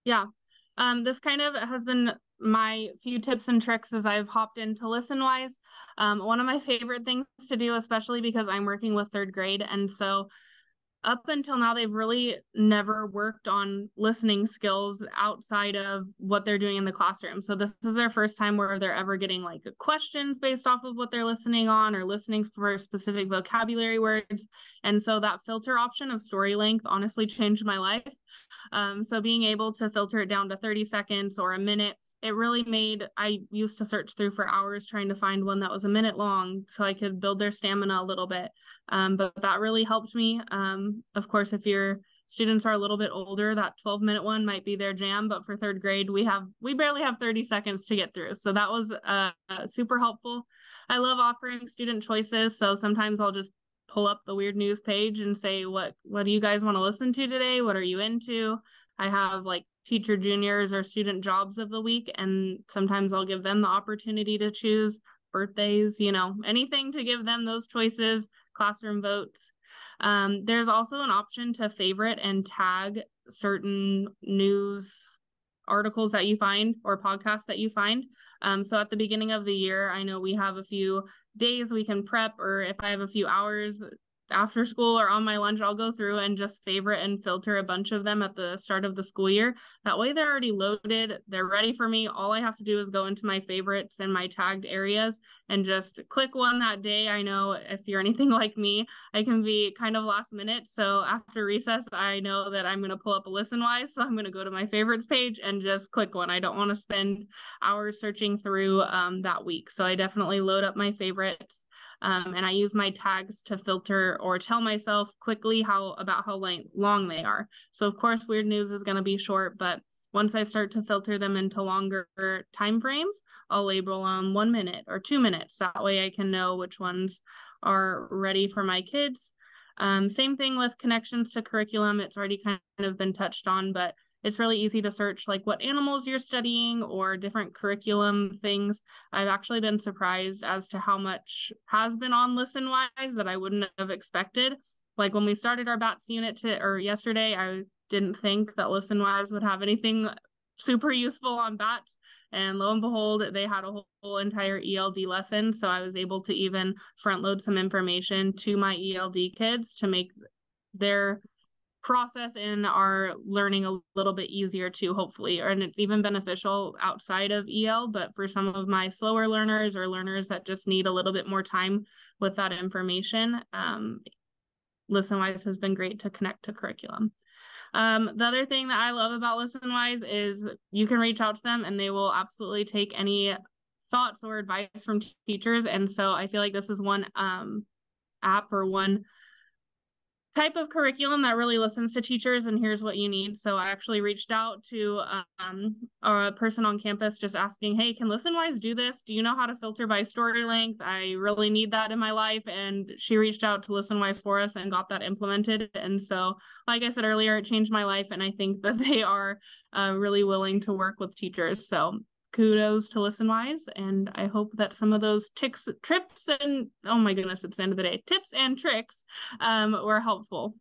Yeah. This kind of has been my few tips and tricks as I've hopped into Listenwise. One of my favorite things to do, especially because I'm working with third grade. And so up until now, they've really never worked on listening skills outside of what they're doing in the classroom. So this is their first time where they're ever getting like questions based off of what they're listening on or listening for specific vocabulary words. And so that filter option of story length honestly changed my life. So being able to filter it down to 30 seconds or a minute, it really made, I used to search through for hours trying to find one that was a minute long so I could build their stamina a little bit. But that really helped me. Of course, if your students are a little bit older, that 12-minute one might be their jam, but for third grade, we barely have 30 seconds to get through. So that was super helpful. I love offering student choices. So sometimes I'll just pull up the weird news page and say, what do you guys want to listen to today? What are you into? I have like teacher juniors or student jobs of the week, and sometimes I'll give them the opportunity to choose birthdays, anything to give them those choices, classroom votes. There's also an option to favorite and tag certain news articles that you find or podcasts that you find. So at the beginning of the year, I know we have a few days we can prep, or if I have a few hours after school or on my lunch, I'll go through and just favorite and filter a bunch of them at the start of the school year. That way they're already loaded. They're ready for me. All I have to do is go into my favorites and my tagged areas and just click one that day. I know if you're anything like me, I can be kind of last minute. So after recess, I know that I'm going to pull up a Listenwise. So I'm going to go to my favorites page and just click one. I don't want to spend hours searching through that week. So I definitely load up my favorites. And I use my tags to filter or tell myself quickly about how long they are. So of course, weird news is going to be short, but once I start to filter them into longer time frames, I'll label them 1 minute or 2 minutes. That way I can know which ones are ready for my kids. Same thing with connections to curriculum. It's already kind of been touched on, but it's really easy to search like what animals you're studying or different curriculum things. I've actually been surprised as to how much has been on Listenwise that I wouldn't have expected. Like when we started our BATS unit yesterday, I didn't think that Listenwise would have anything super useful on BATS. And lo and behold, they had a whole entire ELD lesson. So I was able to even front load some information to my ELD kids to make their process in our learning a little bit easier too, hopefully. And it's even beneficial outside of EL, but for some of my slower learners or learners that just need a little bit more time with that information, Listenwise has been great to connect to curriculum. The other thing that I love about Listenwise is you can reach out to them and they will absolutely take any thoughts or advice from teachers. And so I feel like this is one app or one type of curriculum that really listens to teachers and here's what you need. So I actually reached out to a person on campus just asking, hey, can Listenwise do this? Do you know how to filter by story length? I really need that in my life. And she reached out to Listenwise for us and got that implemented. And so, like I said earlier, it changed my life. And I think that they are really willing to work with teachers. So kudos to Listenwise, and I hope that some of those tips and, oh my goodness, it's the end of the day, tips and tricks were helpful.